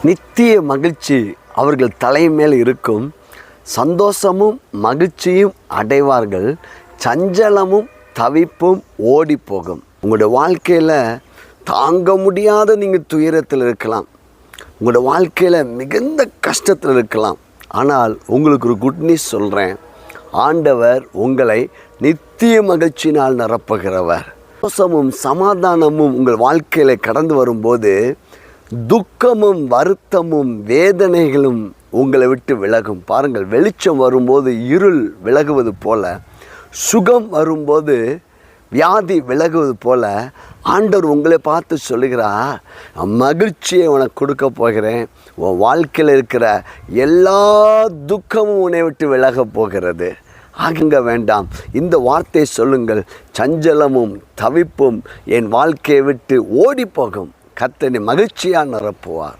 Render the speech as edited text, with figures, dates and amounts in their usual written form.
நித்திய மகிழ்ச்சி அவர்கள் தலைமேல் இருக்கும். சந்தோஷமும் மகிழ்ச்சியும் அடைவார்கள். சஞ்சலமும் தவிப்பும் ஓடி போகும். உங்களுடைய வாழ்க்கையில் தாங்க முடியாத நீங்கள் துயரத்தில் இருக்கலாம். உங்களோட வாழ்க்கையில் மிகுந்த கஷ்டத்தில் இருக்கலாம். ஆனால் உங்களுக்கு ஒரு குட் நியூஸ் சொல்கிறேன். ஆண்டவர் உங்களை நித்திய மகிழ்ச்சியினால் நிரப்புகிறவர். சந்தோஷமும் சமாதானமும் உங்கள் வாழ்க்கையில் கடந்து வரும்போது துக்கமும் வருத்தமும் வேதனைகளும் உங்களை விட்டு விலகும். பாருங்கள், வெளிச்சம் வரும்போது இருள் விலகுவது போல, சுகம் வரும்போது வியாதி விலகுவது போல ஆண்டவர் உங்களை பார்த்து சொல்லுகிறார், மகிழ்ச்சியை உனக்கு கொடுக்க போகிறேன். உன் வாழ்க்கையில் இருக்கிற எல்லா துக்கமும் உன்னை விட்டு விலக போகிறது. ஆகுங்க வேண்டாம். இந்த வார்த்தையை சொல்லுங்கள். சஞ்சலமும் தவிப்பும் என் வாழ்க்கையை விட்டு ஓடி போகும். கர்த்தர் மகிழ்ச்சியாக நிரப்புவார்.